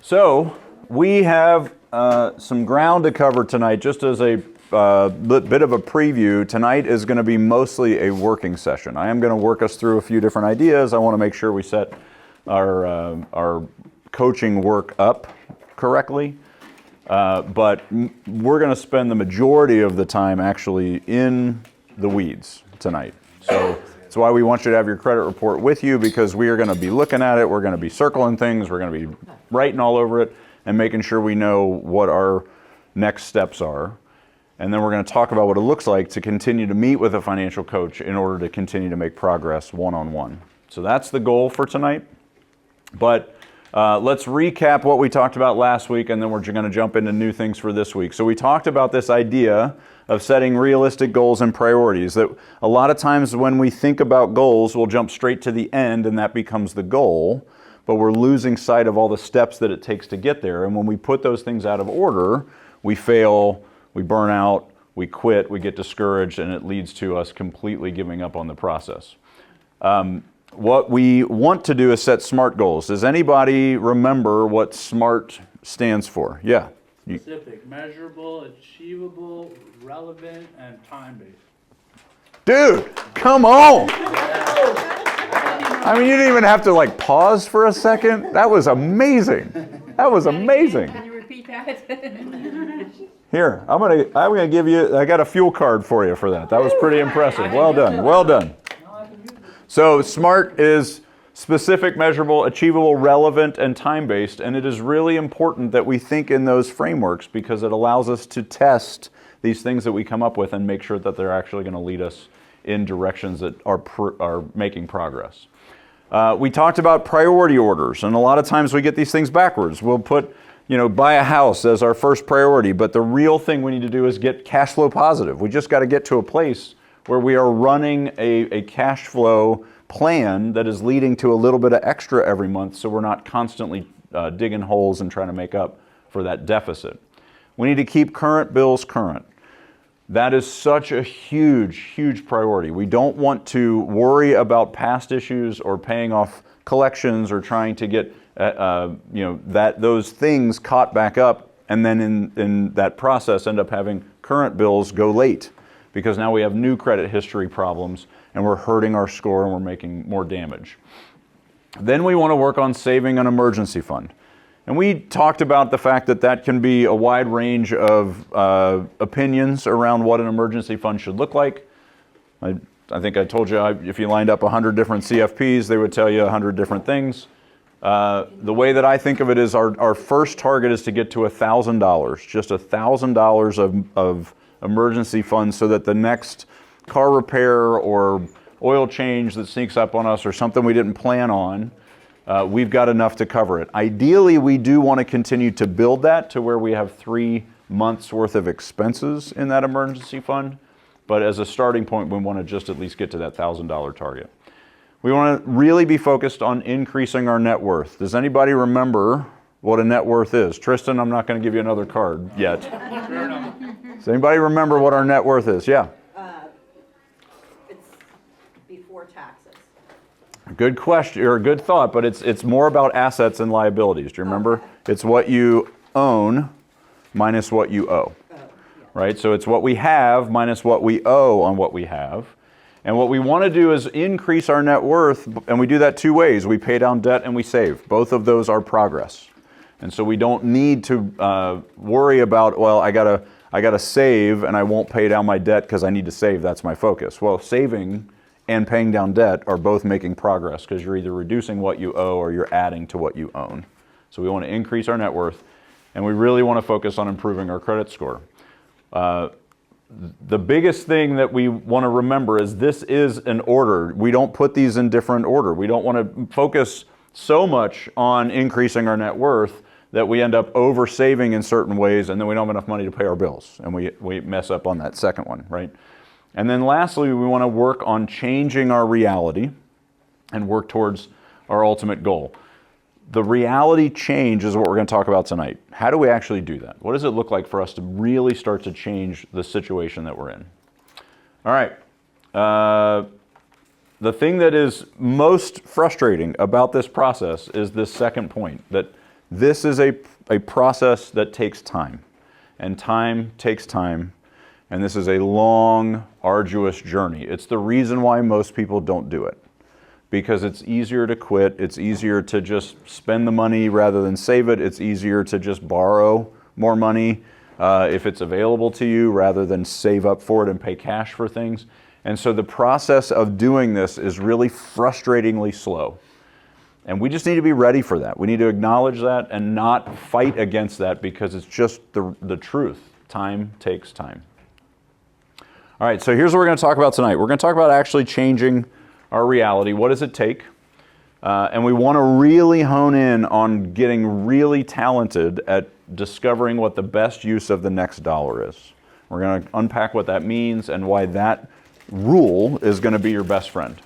So we have some ground to cover tonight. Just as a bit of a preview, tonight is going to be mostly a working session. I am going to work us through a few different ideas. I want to make sure we set our coaching work up correctly. But we're going to spend the majority of the time actually in the weeds tonight. So that's why we want you to have your credit report with you, because we are going to be looking at it. We're going to be circling things. We're going to be writing all over it and making sure we know what our next steps are. And then we're going to talk about what it looks like to continue to meet with a financial coach in order to continue to make progress one-on-one. So that's the goal for tonight. But let's recap what we talked about last week, and then we're going to jump into new things for this week. So we talked about this idea of setting realistic goals and priorities, that a lot of times when we think about goals, we'll jump straight to the end and that becomes the goal, but we're losing sight of all the steps that it takes to get there. And when we put those things out of order, we fail, we burn out, we quit, we get discouraged, and it leads to us completely giving up on the process. What we want to do is set SMART goals. Does anybody remember what SMART stands for? Yeah. Specific, measurable, achievable, relevant, and time-based. Dude, come on! I mean, you didn't even have to pause for a second. That was amazing. That was amazing. Can you repeat that? Here, I'm gonna give you. I got a fuel card for you for that. That was pretty impressive. Well done. Well done. So SMART is specific, measurable, achievable, relevant, and time-based. And it is really important that we think in those frameworks, because it allows us to test these things that we come up with and make sure that they're actually going to lead us in directions that are making progress. We talked about priority orders, and a lot of times we get these things backwards. We'll put, buy a house as our first priority, but the real thing we need to do is get cash flow positive. We just got to get to a place where we are running a cash flow plan that is leading to a little bit of extra every month, so we're not constantly digging holes and trying to make up for that deficit. We need to keep current bills current. That is such a huge, huge priority. We don't want to worry about past issues or paying off collections or trying to get those things caught back up, and then in that process end up having current bills go late, because now we have new credit history problems and we're hurting our score and we're making more damage. Then we want to work on saving an emergency fund. And we talked about the fact that that can be a wide range of opinions around what an emergency fund should look like. I think I told you if you lined up 100 different CFPs, they would tell you 100 different things. The way that I think of it is our first target is to get to $1,000, just $1,000 of emergency funds, so that the next car repair or oil change that sneaks up on us or something we didn't plan on, we've got enough to cover it. Ideally, we do want to continue to build that to where we have 3 months worth of expenses in that emergency fund. But as a starting point, we want to just at least get to that $1,000 target. We want to really be focused on increasing our net worth. Does anybody remember what a net worth is? Tristan, I'm not going to give you another card yet. Does anybody remember what our net worth is? Yeah. It's before taxes. Good question, or good thought, but it's more about assets and liabilities. Do you remember? Okay. It's what you own minus what you owe. Yeah. Right? So it's what we have minus what we owe on what we have. And what we want to do is increase our net worth, and we do that 2 ways. We pay down debt and we save. Both of those are progress. And so we don't need to worry about, well, I gotta save and I won't pay down my debt because I need to save. That's my focus. Well, saving and paying down debt are both making progress, because you're either reducing what you owe or you're adding to what you own. So we want to increase our net worth, and we really want to focus on improving our credit score. The biggest thing that we want to remember is this is an order. We don't put these in different order. We don't want to focus so much on increasing our net worth that we end up over saving in certain ways, and then we don't have enough money to pay our bills, and we mess up on that second one, right? And then lastly, we want to work on changing our reality and work towards our ultimate goal. The reality change is what we're going to talk about tonight. How do we actually do that? What does it look like for us to really start to change the situation that we're in? All right. The thing that is most frustrating about this process is this second point, that This is a process that takes time, and time takes time, and this is a long, arduous journey. It's the reason why most people don't do it, because it's easier to quit, it's easier to just spend the money rather than save it, it's easier to just borrow more money if it's available to you rather than save up for it and pay cash for things. And so the process of doing this is really frustratingly slow. And we just need to be ready for that. We need to acknowledge that and not fight against that, because it's just the truth. Time takes time. All right, so here's what we're going to talk about tonight. We're going to talk about actually changing our reality. What does it take? And we want to really hone in on getting really talented at discovering what the best use of the next dollar is. We're going to unpack what that means and why that rule is going to be your best friend.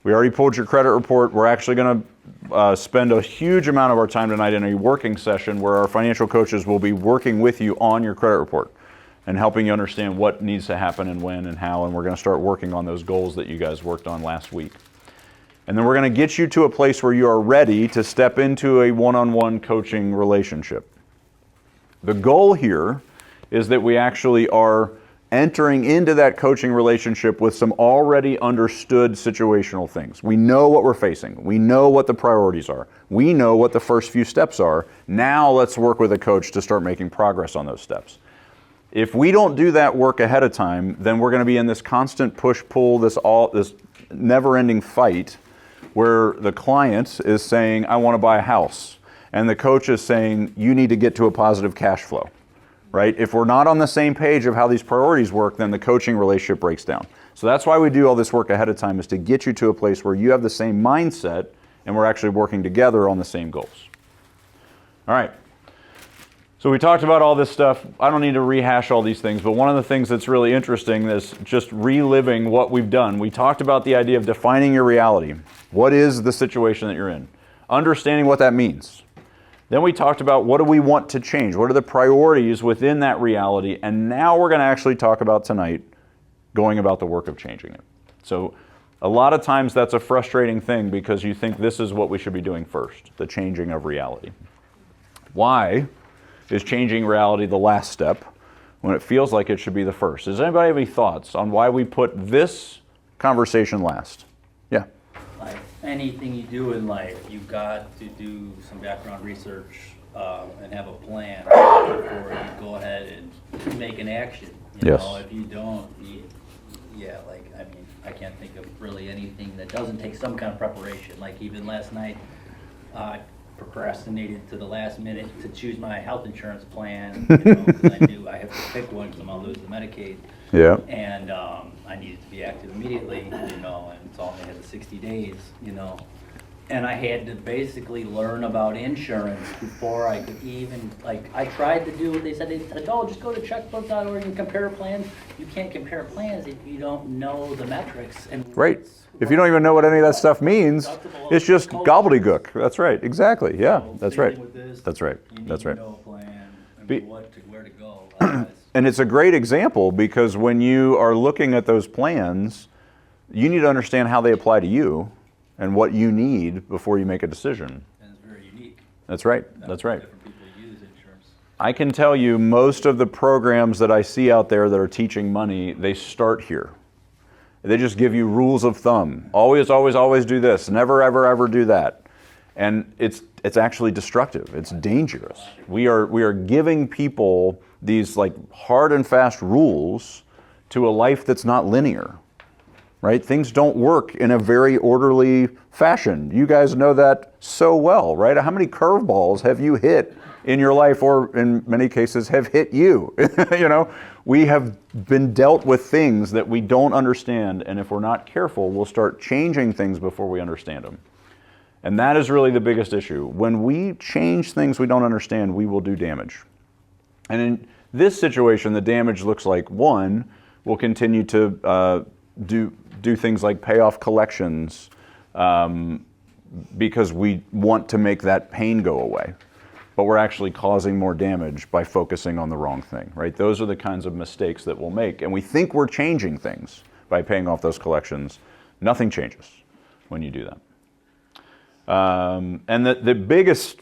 We already pulled your credit report. We're actually going to spend a huge amount of our time tonight in a working session where our financial coaches will be working with you on your credit report and helping you understand what needs to happen and when and how, and we're going to start working on those goals that you guys worked on last week. And then we're going to get you to a place where you are ready to step into a one-on-one coaching relationship. The goal here is that we actually are entering into that coaching relationship with some already understood situational things. We know what we're facing. We know what the priorities are. We know what the first few steps are. Now let's work with a coach to start making progress on those steps. If we don't do that work ahead of time, then we're going to be in this constant push-pull, this never-ending fight where the client is saying, I want to buy a house, and the coach is saying, you need to get to a positive cash flow. Right? If we're not on the same page of how these priorities work, then the coaching relationship breaks down. So that's why we do all this work ahead of time, is to get you to a place where you have the same mindset and we're actually working together on the same goals. All right. So we talked about all this stuff. I don't need to rehash all these things, but one of the things that's really interesting is just reliving what we've done. We talked about the idea of defining your reality. What is the situation that you're in? Understanding what that means. Then we talked about what do we want to change? What are the priorities within that reality? And now we're going to actually talk about tonight going about the work of changing it. So a lot of times that's a frustrating thing because you think this is what we should be doing first, the changing of reality. Why is changing reality the last step when it feels like it should be the first? Does anybody have any thoughts on why we put this conversation last? Yeah. Like anything you do in life, you've got to do some background research and have a plan before you go ahead and make an action. You Yes. know, if you don't, I can't think of really anything that doesn't take some kind of preparation. Like even last night, I procrastinated to the last minute to choose my health insurance plan. You know, 'cause I knew I have to pick one because I'm gonna lose the Medicaid. Yeah. And I needed to be active immediately, you know, and it's only had 60 days, you know. And I had to basically learn about insurance before I could even, like, I tried to do what they said. They said, oh, just go to checkbook.org and compare plans. You can't compare plans if you don't know the metrics. And Right. If you don't even know what any of that stuff means, it's just gobbledygook. That's right. Exactly. Yeah. That's right. That's right. That's right. You need to know a plan and Be- where to go. Otherwise, And it's a great example because when you are looking at those plans, you need to understand how they apply to you and what you need before you make a decision. and it's very unique. That's right. That's right. Different people use insurance. I can tell you most of the programs that I see out there that are teaching money, they start here. They just give you rules of thumb. Always, always, always do this. Never, ever, ever do that. And it's actually destructive. It's dangerous. We are giving people these like hard and fast rules to a life that's not linear. Right? Things don't work in a very orderly fashion. You guys know that so well, right? How many curveballs have you hit in your life, or in many cases have hit you? You know, we have been dealt with things that we don't understand, and if we're not careful, we'll start changing things before we understand them. And that is really the biggest issue. When we change things we don't understand, we will do damage. And in this situation, the damage looks like, one, we'll continue to do things like pay off collections because we want to make that pain go away. But we're actually causing more damage by focusing on the wrong thing, right? Those are the kinds of mistakes that we'll make. And we think we're changing things by paying off those collections. Nothing changes when you do that. And the biggest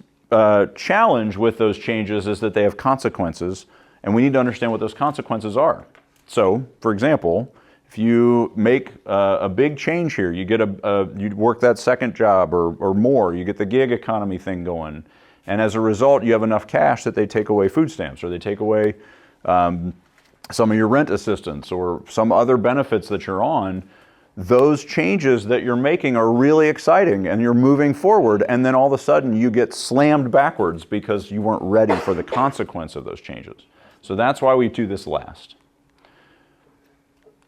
challenge with those changes is that they have consequences, and we need to understand what those consequences are. So, for example, if you make a big change here, you get you work that second job or more, you get the gig economy thing going, and as a result, you have enough cash that they take away food stamps, or they take away some of your rent assistance, or some other benefits that you're on. Those changes that you're making are really exciting, and you're moving forward, and then all of a sudden you get slammed backwards because you weren't ready for the consequence of those changes. So that's why we do this last.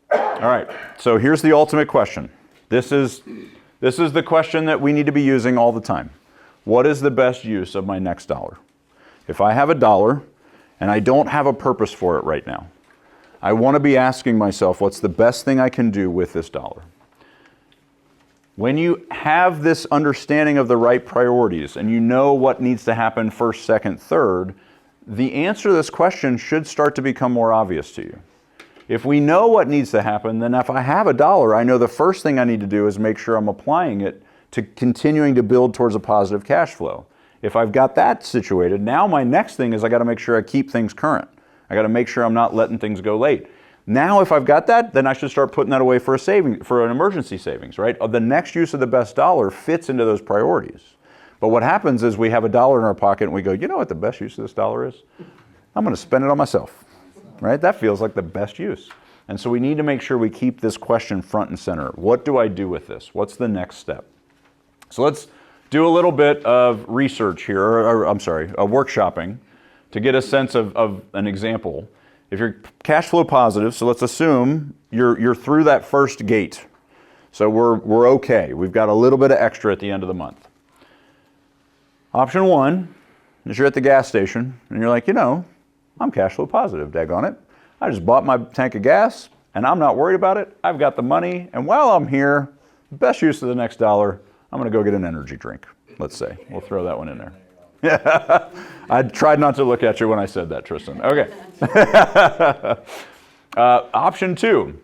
All right, so here's the ultimate question. This is the question that we need to be using all the time. What is the best use of my next dollar? If I have a dollar and I don't have a purpose for it right now, I want to be asking myself, what's the best thing I can do with this dollar? When you have this understanding of the right priorities and you know what needs to happen first, second, third, the answer to this question should start to become more obvious to you. If we know what needs to happen, then if I have a dollar, I know the first thing I need to do is make sure I'm applying it to continuing to build towards a positive cash flow. If I've got that situated, now my next thing is I got to make sure I keep things current. I got to make sure I'm not letting things go late. Now, if I've got that, then I should start putting that away for a saving, for an emergency savings, right? The next use of the best dollar fits into those priorities. But what happens is we have a dollar in our pocket and we go, you know what the best use of this dollar is? I'm going to spend it on myself, right? That feels like the best use. And so we need to make sure we keep this question front and center. What do I do with this? What's the next step? So let's do a little bit of research here, workshopping, to get a sense of an example. If you're cash flow positive, so let's assume you're through that first gate. So we're okay. We've got a little bit of extra at the end of the month. Option one is you're at the gas station and you're like, I'm cash flow positive, daggone it. I just bought my tank of gas and I'm not worried about it. I've got the money, and while I'm here, best use of the next dollar, I'm going to go get an energy drink, let's say. We'll throw that one in there. I tried not to look at you when I said that, Tristan. Okay. Option two,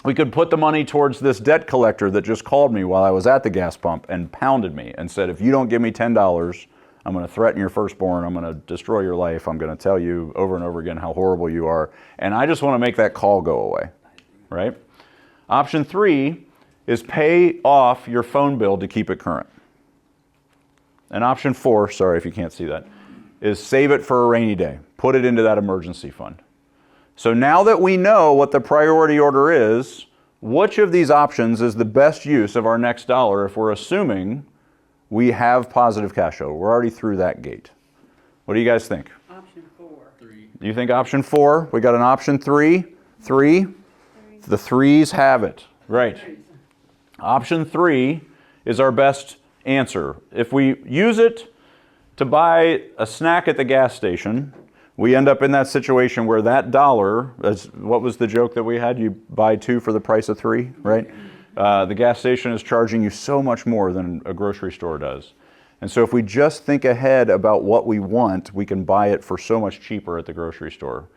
we could put the money towards this debt collector that just called me while I was at the gas pump and pounded me and said, if you don't give me $10, I'm going to threaten your firstborn, I'm going to destroy your life, I'm going to tell you over and over again how horrible you are, and I just want to make that call go away, right? Option three is pay off your phone bill to keep it current. And option four, sorry if you can't see that, is save it for a rainy day. Put it into that emergency fund. So now that we know what the priority order is, which of these options is the best use of our next dollar if we're assuming we have positive cash flow? We're already through that gate. What do you guys think? Option 4. 3. You think option four? We got an option three? Three? The threes have it. Right. Option three is our best answer. If we use it to buy a snack at the gas station, we end up in that situation where that dollar, what was the joke that we had? You buy two for the price of three, right? The gas station is charging you so much more than a grocery store does. And so if we just think ahead about what we want, we can buy it for so much cheaper at the grocery store.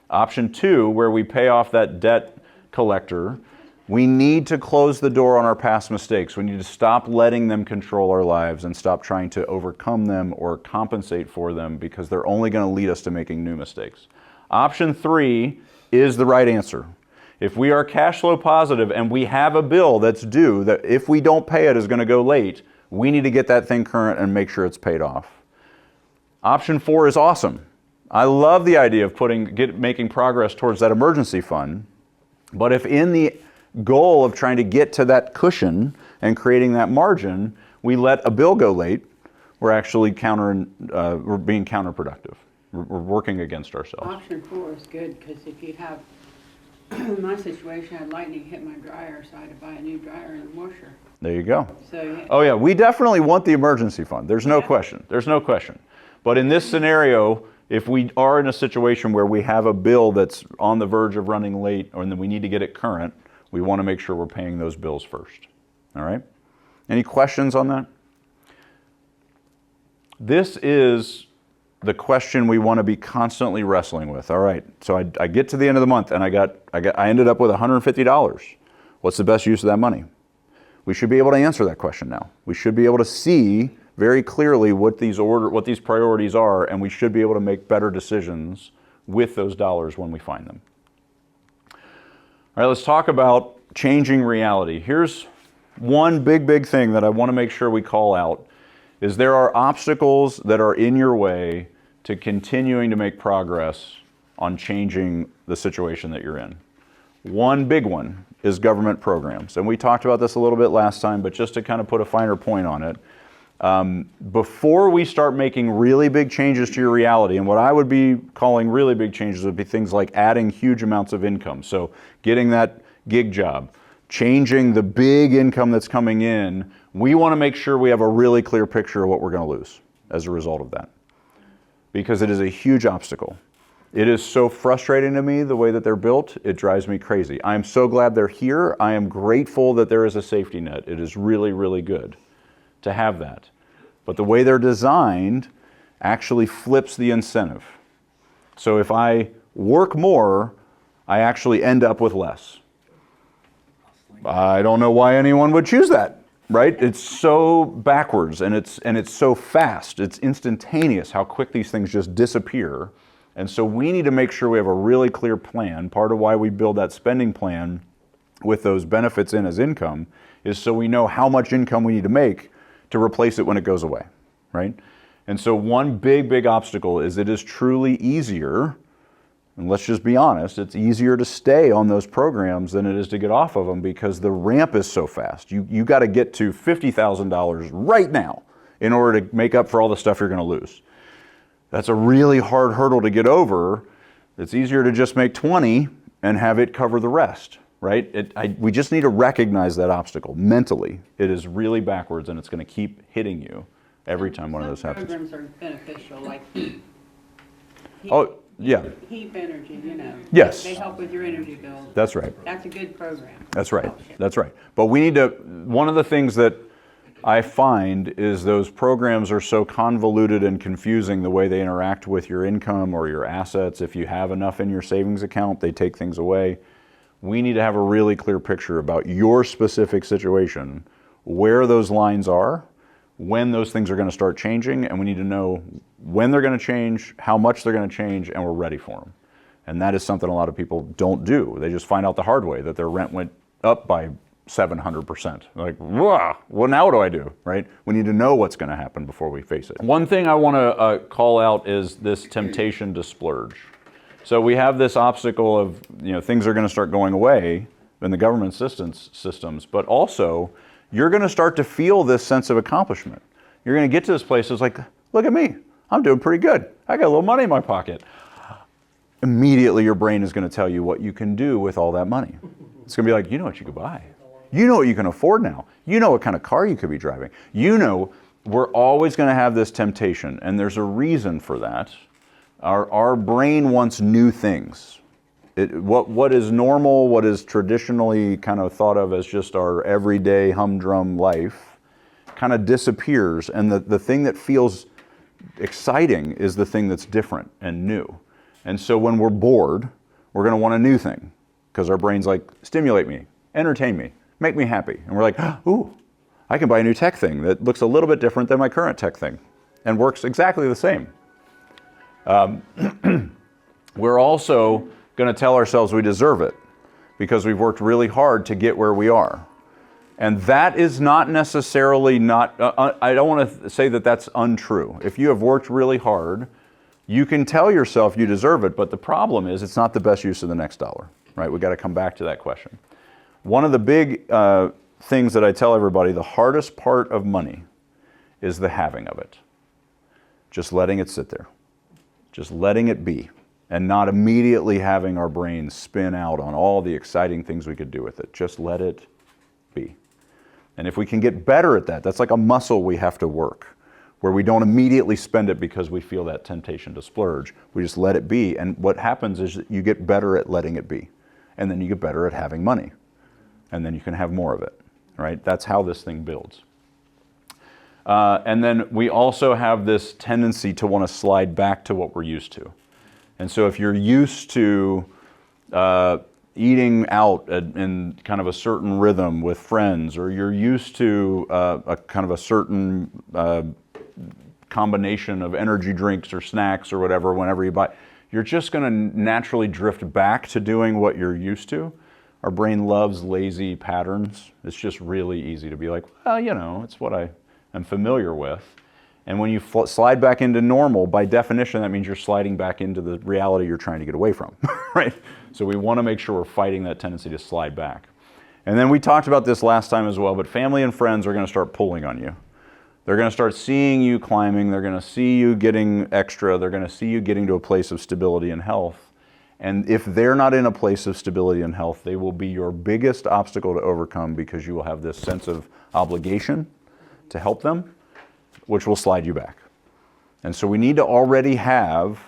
Option two, where we pay off that debt collector, we need to close the door on our past mistakes. We need to stop letting them control our lives and stop trying to overcome them or compensate for them, because they're only going to lead us to making new mistakes. Option three is the right answer. If we are cash flow positive and we have a bill that's due, that if we don't pay it is going to go late, we need to get that thing current and make sure it's paid off. Option four is awesome. I love the idea of making progress towards that emergency fund, but if in the goal of trying to get to that cushion and creating that margin, we let a bill go late, we're actually we're being counterproductive. We're working against ourselves. Option 4 is good, because if you have, in my situation, I had lightning hit my dryer, so I had to buy a new dryer and a washer. There you go. So Oh yeah, we definitely want the emergency fund. There's no question. There's no question. But in this scenario, if we are in a situation where we have a bill that's on the verge of running late, or then we need to get it current, we want to make sure we're paying those bills first. All right? Any questions on that? This is the question we want to be constantly wrestling with. All right, so I get to the end of the month and I ended up with $150. What's the best use of that money? We should be able to answer that question now. We should be able to see very clearly what these priorities are, and we should be able to make better decisions with those dollars when we find them. All right, let's talk about changing reality. Here's one big thing that I want to make sure we call out is there are obstacles that are in your way to continuing to make progress on changing the situation that you're in. One big one is government programs. And we talked about this a little bit last time, but just to kind of put a finer point on it, before we start making really big changes to your reality, and what I would be calling really big changes would be things like adding huge amounts of income. So getting that gig job, changing the big income that's coming in, we want to make sure we have a really clear picture of what we're going to lose as a result of that. Because it is a huge obstacle. It is so frustrating to me the way that they're built, it drives me crazy. I am so glad they're here. I am grateful that there is a safety net. It is really good to have that. But the way they're designed actually flips the incentive. So if I work more, I actually end up with less. I don't know why anyone would choose that, right? It's so backwards and it's so fast. It's instantaneous how quick these things just disappear. And so we need to make sure we have a really clear plan. Part of why we build that spending plan with those benefits in as income is so we know how much income we need to make to replace it when it goes away, right? And so one big obstacle is it is truly easier, and let's just be honest, it's easier to stay on those programs than it is to get off of them because the ramp is so fast. You got to get to $50,000 right now in order to make up for all the stuff you're going to lose. That's a really hard hurdle to get over. It's easier to just make 20 and have it cover the rest, right? We just need to recognize that obstacle mentally. It is really backwards and it's going to keep hitting you every time one of those happens. Programs are beneficial, like heat. Oh, yeah. Heat energy, you know. Yes. They help with your energy bill. That's right. That's a good program. That's right. Oh, shit. That's right. But we need to, one of the things that I find is those programs are so convoluted and confusing the way they interact with your income or your assets. If you have enough in your savings account, they take things away. We need to have a really clear picture about your specific situation, where those lines are, when those things are going to start changing, and we need to know when they're going to change, how much they're going to change, and we're ready for them. And that is something a lot of people don't do. They just find out the hard way that their rent went up by 700%. Like, wow, what now do I do, right? We need to know what's going to happen before we face it. One thing I want to call out is this temptation to splurge. So we have this obstacle of, things are going to start going away in the government assistance systems, but also you're going to start to feel this sense of accomplishment. You're going to get to this place, it's like, look at me, I'm doing pretty good. I got a little money in my pocket. Immediately your brain is going to tell you what you can do with all that money. It's going to be like, you know what you could buy. You know what you can afford now. You know what kind of car you could be driving. We're always going to have this temptation, and there's a reason for that. Our brain wants new things. What is normal, what is traditionally kind of thought of as just our everyday humdrum life, kind of disappears, and the thing that feels exciting is the thing that's different and new. And so when we're bored, we're going to want a new thing, because our brain's like, stimulate me, entertain me, make me happy. And we're like, ooh, I can buy a new tech thing that looks a little bit different than my current tech thing and works exactly the same. We're also going to tell ourselves we deserve it because we've worked really hard to get where we are. And that is not necessarily I don't want to say that that's untrue. If you have worked really hard, you can tell yourself you deserve it, but the problem is it's not the best use of the next dollar, right? We've got to come back to that question. One of the big things that I tell everybody, the hardest part of money is the having of it. Just letting it sit there. Just letting it be. And not immediately having our brains spin out on all the exciting things we could do with it. Just let it be. And if we can get better at that, that's like a muscle we have to work, where we don't immediately spend it because we feel that temptation to splurge. We just let it be. And what happens is that you get better at letting it be. And then you get better at having money. And then you can have more of it, right? That's how this thing builds. And then we also have this tendency to want to slide back to what we're used to. And so if you're used to eating out in kind of a certain rhythm with friends, or you're used to a kind of a certain combination of energy drinks or snacks or whatever whenever you buy, you're just going to naturally drift back to doing what you're used to. Our brain loves lazy patterns. It's just really easy to be like, well, you know, it's what I am familiar with. And when you slide back into normal, by definition, that means you're sliding back into the reality you're trying to get away from, right? So we want to make sure we're fighting that tendency to slide back. And then we talked about this last time as well, but family and friends are going to start pulling on you. They're going to start seeing you climbing. They're going to see you getting extra. They're going to see you getting to a place of stability and health. And if they're not in a place of stability and health, they will be your biggest obstacle to overcome, because you will have this sense of obligation to help them, which will slide you back. And so we need to already have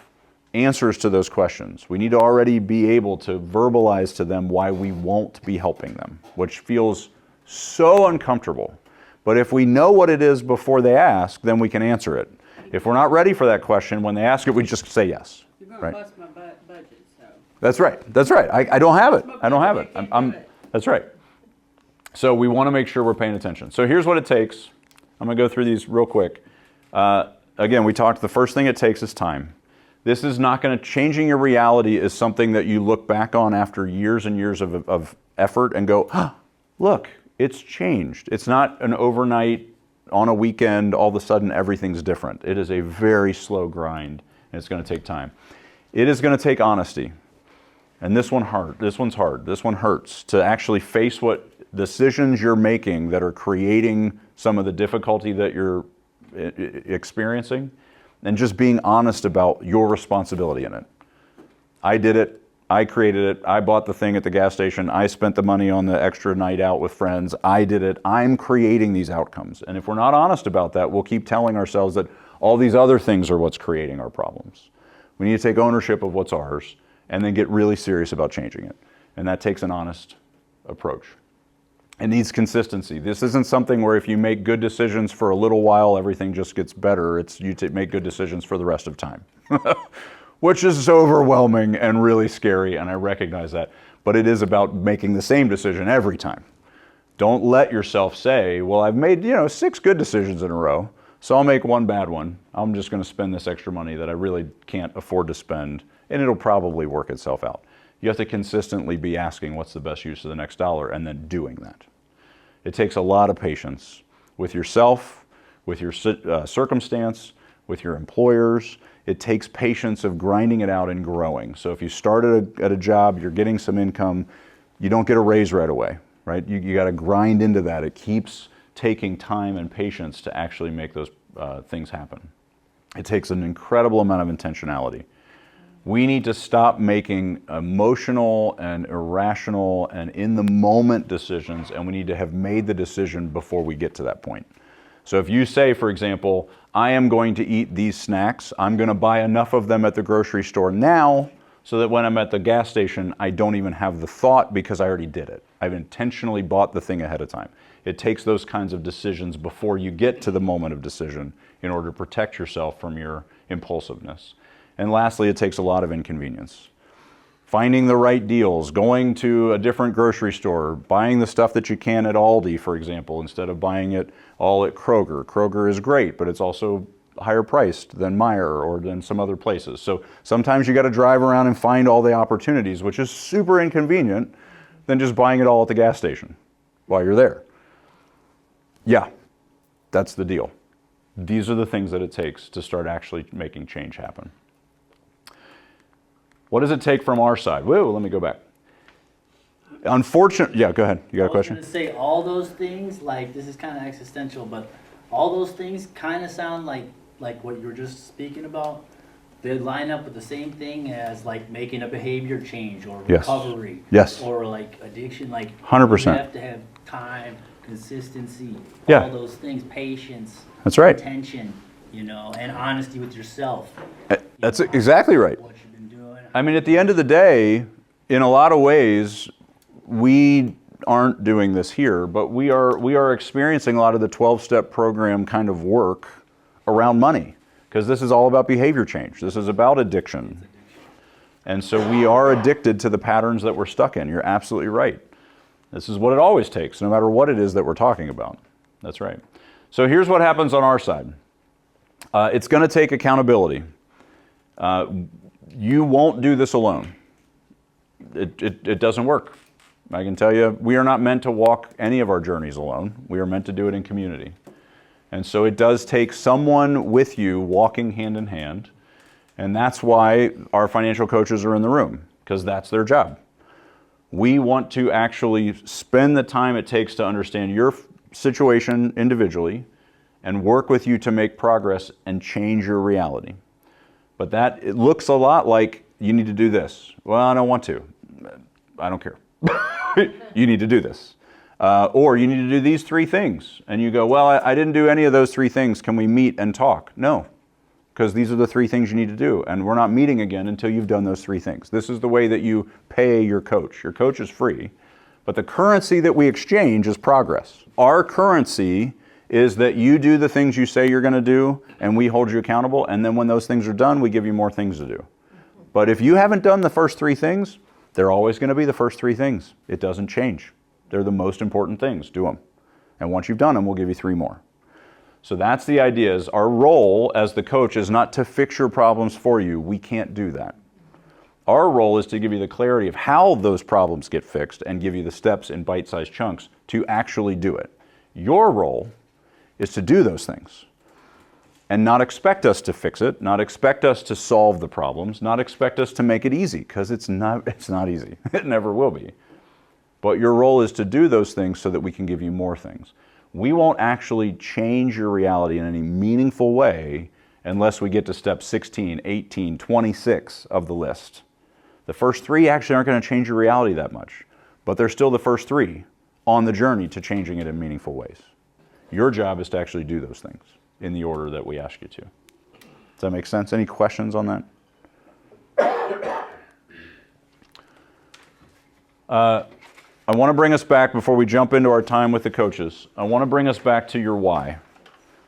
answers to those questions. We need to already be able to verbalize to them why we won't be helping them, which feels so uncomfortable. But if we know what it is before they ask, then we can answer it. If we're not ready for that question, when they ask it, we just say yes. You're gonna Right. bust my budget, so. That's right. That's right. I don't have it. I don't have it. That's right. So we want to make sure we're paying attention. So here's what it takes. I'm going to go through these real quick. Again, we talked, the first thing it takes is time. This is not going to, changing your reality is something that you look back on after years and years of effort and go, ah, look, it's changed. It's not an overnight, on a weekend, all of a sudden everything's different. It is a very slow grind, and it's going to take time. It is going to take honesty. And this one's hard. This one hurts, to actually face what decisions you're making that are creating some of the difficulty that you're experiencing, and just being honest about your responsibility in it. I did it. I created it. I bought the thing at the gas station. I spent the money on the extra night out with friends. I did it. I'm creating these outcomes. And if we're not honest about that, we'll keep telling ourselves that all these other things are what's creating our problems. We need to take ownership of what's ours and then get really serious about changing it. And that takes an honest approach. It needs consistency. This isn't something where if you make good decisions for a little while, everything just gets better. It's you make good decisions for the rest of time, which is overwhelming and really scary, and I recognize that. But it is about making the same decision every time. Don't let yourself say, well, I've made 6 good decisions in a row, so I'll make one bad one. I'm just going to spend this extra money that I really can't afford to spend, and it'll probably work itself out. You have to consistently be asking what's the best use of the next dollar, and then doing that. It takes a lot of patience with yourself, with your circumstance, with your employers. It takes patience of grinding it out and growing. So if you start at a job, you're getting some income, you don't get a raise right away, right? You got to grind into that. It keeps taking time and patience to actually make those things happen. It takes an incredible amount of intentionality. We need to stop making emotional and irrational and in the moment decisions, and we need to have made the decision before we get to that point. So if you say, for example, I am going to eat these snacks, I'm going to buy enough of them at the grocery store now so that when I'm at the gas station, I don't even have the thought because I already did it. I've intentionally bought the thing ahead of time. It takes those kinds of decisions before you get to the moment of decision in order to protect yourself from your impulsiveness. And lastly, it takes a lot of inconvenience. Finding the right deals, going to a different grocery store, buying the stuff that you can at Aldi, for example, instead of buying it all at Kroger. Kroger is great, but it's also higher priced than Meijer or than some other places. So sometimes you got to drive around and find all the opportunities, which is super inconvenient than just buying it all at the gas station while you're there. Yeah, that's the deal. These are the things that it takes to start actually making change happen. What does it take from our side? Whoa, let me go back. Unfortunately, yeah, go ahead. You got a question? I was going to say all those things, like this is kind of existential, but all those things kind of sound like what you were just speaking about. They line up with the same thing as like making a behavior change or Yes. recovery. Yes. Or like addiction. Like 100%. You have to have time, consistency, Yeah. all those things, patience, That's right. attention, and honesty with yourself. That's exactly right. What you've been doing. I mean, at the end of the day, in a lot of ways, we aren't doing this here, but we are experiencing a lot of the 12-step program kind of work around money, because this is all about behavior change. This is about addiction. And so we are addicted to the patterns that we're stuck in. You're absolutely right. This is what it always takes, no matter what it is that we're talking about. That's right. So here's what happens on our side. It's going to take accountability. You won't do this alone. It doesn't work. I can tell you, we are not meant to walk any of our journeys alone. We are meant to do it in community. And so it does take someone with you walking hand in hand. And that's why our financial coaches are in the room, because that's their job. We want to actually spend the time it takes to understand your situation individually and work with you to make progress and change your reality. But that, it looks a lot like you need to do this. Well, I don't want to. I don't care. You need to do this. Or you need to do these 3 things. And you go, well, I didn't do any of those 3 things. Can we meet and talk? No, because these are the 3 things you need to do. And we're not meeting again until you've done those 3 things. This is the way that you pay your coach. Your coach is free, but the currency that we exchange is progress. Our currency is that you do the things you say you're going to do, and we hold you accountable. And then when those things are done, we give you more things to do. But if you haven't done the first 3 things, they're always going to be the first 3 things. It doesn't change. They're the most important things. Do them. And once you've done them, we'll give you 3 more. So that's the idea. Is our role as the coach is not to fix your problems for you. We can't do that. Our role is to give you the clarity of how those problems get fixed and give you the steps in bite-sized chunks to actually do it. Your role is to do those things and not expect us to fix it, not expect us to solve the problems, not expect us to make it easy, because it's not easy. It never will be. But your role is to do those things so that we can give you more things. We won't actually change your reality in any meaningful way unless we get to step 16, 18, 26 of the list. The first 3 actually aren't going to change your reality that much, but they're still the first 3 on the journey to changing it in meaningful ways. Your job is to actually do those things in the order that we ask you to. Does that make sense? Any questions on that? I want to bring us back, before we jump into our time with the coaches, I want to bring us back to your why.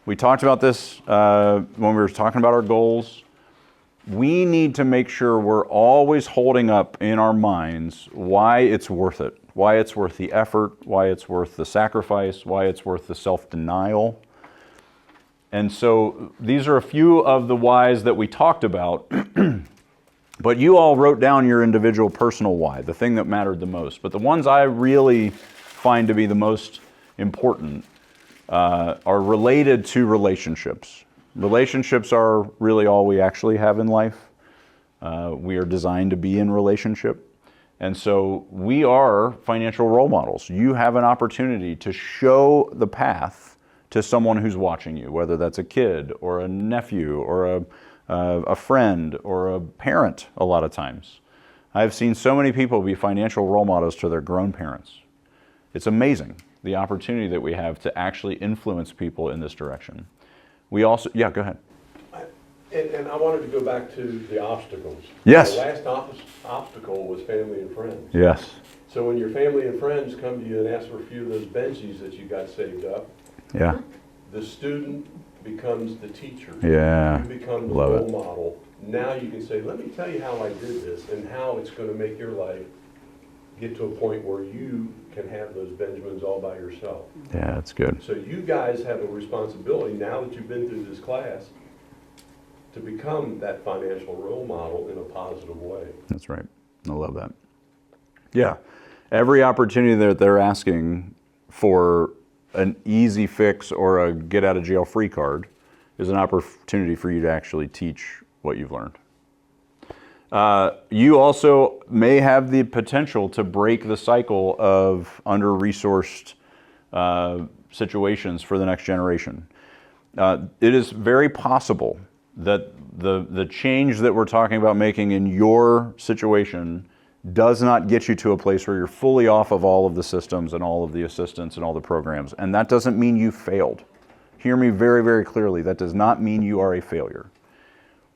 We talked about this when we were talking about our goals. We need to make sure we're always holding up in our minds why it's worth it, why it's worth the effort, why it's worth the sacrifice, why it's worth the self-denial. And so these are a few of the whys that we talked about. But you all wrote down your individual personal why, the thing that mattered the most. But the ones I really find to be the most important are related to relationships. Relationships are really all we actually have in life. We are designed to be in relationship. And so we are financial role models. You have an opportunity to show the path to someone who's watching you, whether that's a kid or a nephew or a friend or a parent a lot of times. I've seen so many people be financial role models to their grown parents. It's amazing, the opportunity that we have to actually influence people in this direction. We also, yeah, go ahead. And I wanted to go back to the obstacles. Yes. The last obstacle was family and friends. Yes. So when your family and friends come to you and ask for a few of those Benjis that you got saved up, Yeah. the student becomes the teacher. Yeah. You become the Love role it. model. Now you can say, let me tell you how I did this and how it's going to make your life get to a point where you can have those Benjamins all by yourself. Yeah, that's good. So you guys have a responsibility, now that you've been through this class, to become that financial role model in a positive way. That's right. I love that. Yeah. Every opportunity that they're asking for an easy fix or a get out of jail free card is an opportunity for you to actually teach what you've learned. You also may have the potential to break the cycle of under-resourced situations for the next generation. It is very possible that the change that we're talking about making in your situation does not get you to a place where you're fully off of all of the systems and all of the assistance and all the programs. And that doesn't mean you failed. Hear me very, very clearly. That does not mean you are a failure.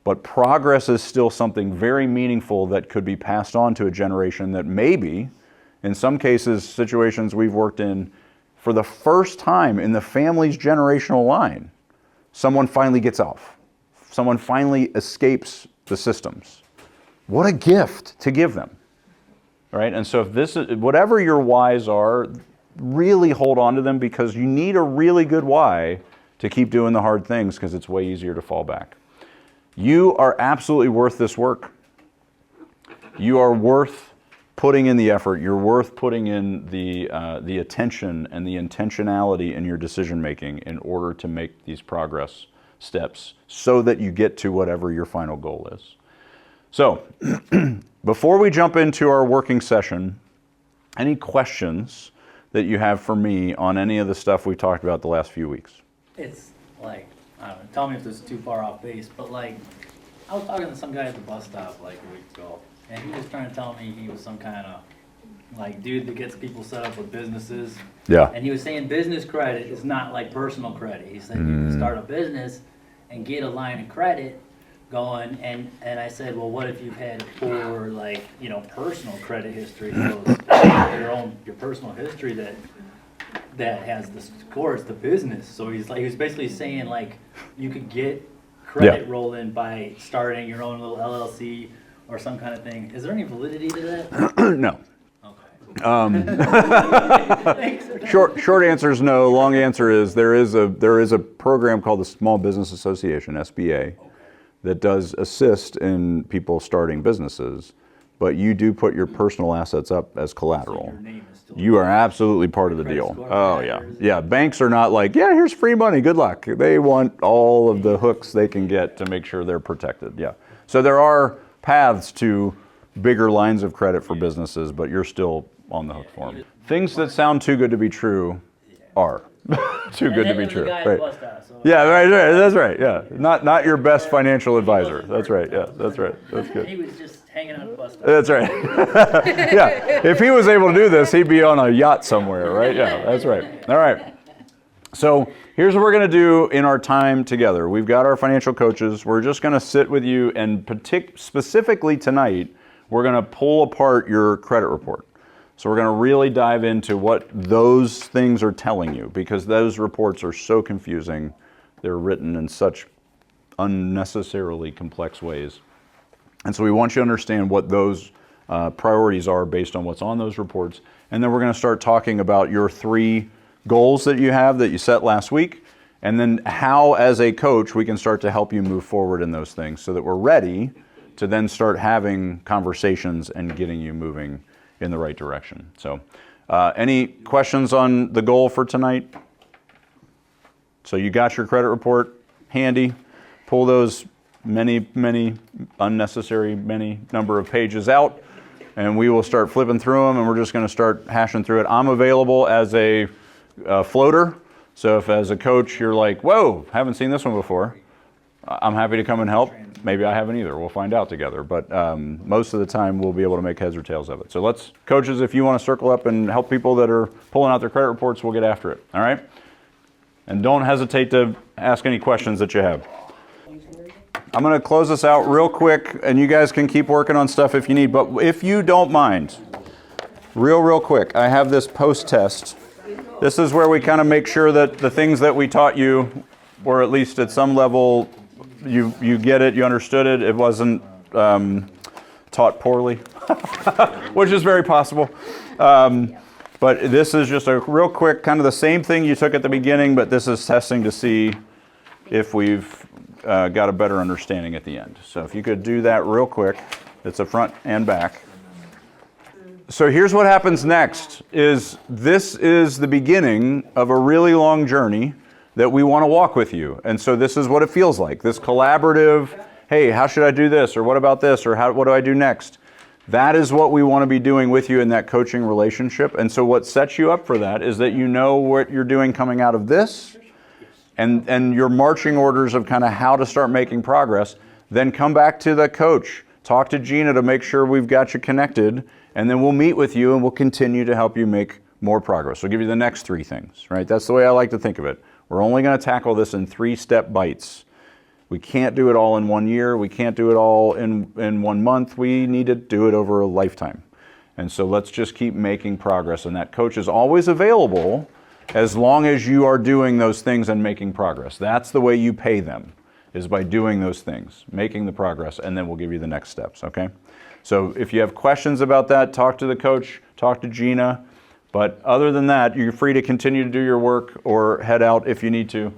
But progress is still something very meaningful that could be passed on to a generation that maybe, in some cases, situations we've worked in, for the first time in the family's generational line, someone finally gets off. Someone finally escapes the systems. What a gift to give them. Right? And so if this is, whatever your whys are, really hold on to them, because you need a really good why to keep doing the hard things because it's way easier to fall back. You are absolutely worth this work. You are worth putting in the effort. You're worth putting in the attention and the intentionality in your decision making in order to make these progress steps so that you get to whatever your final goal is. So, before we jump into our working session, any questions that you have for me on any of the stuff we talked about the last few weeks? It's like, I don't know, tell me if this is too far off base, but like, I was talking to some guy at the bus stop like a week ago, and he was trying to tell me he was some kind of like dude that gets people set up with businesses. Yeah. And he was saying business credit is not like personal credit. He said you can start a business and get a line of credit going, and I said, well, what if you've had poor, like, you know, personal credit history? He goes, your personal history that has the score, it's the business. So he was basically saying like you could get credit rolling by starting your own little LLC or some kind of thing. Is there any validity to that? No. Okay. Short answer is no. Long answer is there is a program called the Small Business Association, SBA, that does assist in people starting businesses, but you do put your personal assets up as collateral. Your name is still You are absolutely part of the Credit deal. score Oh yeah, matters. yeah. Banks are not like, yeah, here's free money, good luck. They want all of the hooks they can get to make sure they're protected. Yeah. So there are paths to bigger lines of credit for businesses, but you're still on the hook for them. Things that sound too good to be true are too good to be true. Right. Yeah, right, that's right. Yeah, not your best financial advisor. That's right. Yeah, that's right. That's good. He was just hanging out at the bus stop. That's right. Yeah, if he was able to do this, he'd be on a yacht somewhere, right? Yeah, that's right. All right. So here's what we're going to do in our time together. We've got our financial coaches. We're just going to sit with you, and specifically tonight, we're going to pull apart your credit report. So we're going to really dive into what those things are telling you, because those reports are so confusing. They're written in such unnecessarily complex ways. And so we want you to understand what those priorities are based on what's on those reports. And then we're going to start talking about your 3 goals that you have that you set last week, and then how, as a coach, we can start to help you move forward in those things so that we're ready to then start having conversations and getting you moving in the right direction. So any questions on the goal for tonight? So you got your credit report handy. Pull those many unnecessary number of pages out, and we will start flipping through them, and we're just going to start hashing through it. I'm available as a floater, so if as a coach you're like, whoa, haven't seen this one before, I'm happy to come and help. Maybe I haven't either. We'll find out together. But most of the time, we'll be able to make heads or tails of it. So let's, coaches, if you want to circle up and help people that are pulling out their credit reports, we'll get after it. All right? And don't hesitate to ask any questions that you have. I'm going to close this out real quick, and you guys can keep working on stuff if you need. But if you don't mind, real quick, I have this post-test. This is where we kind of make sure that the things that we taught you were at least at some level you get it, you understood it, it wasn't taught poorly, which is very possible. But this is just a real quick, kind of the same thing you took at the beginning, but this is testing to see if we've got a better understanding at the end. So if you could do that real quick, it's a front and back. So here's what happens next, is this is the beginning of a really long journey that we want to walk with you. And so this is what it feels like, this collaborative, hey, how should I do this? Or what about this? Or what do I do next? That is what we want to be doing with you in that coaching relationship. And so what sets you up for that is that you know what you're doing coming out of this, and your marching orders of kind of how to start making progress. Then come back to the coach. Talk to Gina to make sure we've got you connected, and then we'll meet with you and we'll continue to help you make more progress. We'll give you the next 3 things, right? That's the way I like to think of it. We're only going to tackle this in 3-step bites. We can't do it all in 1 year. We can't do it all in 1 month. We need to do it over a lifetime. And so let's just keep making progress. And that coach is always available as long as you are doing those things and making progress. That's the way you pay them, is by doing those things, making the progress, and then we'll give you the next steps, okay? So if you have questions about that, talk to the coach, talk to Gina. But other than that, you're free to continue to do your work or head out if you need to.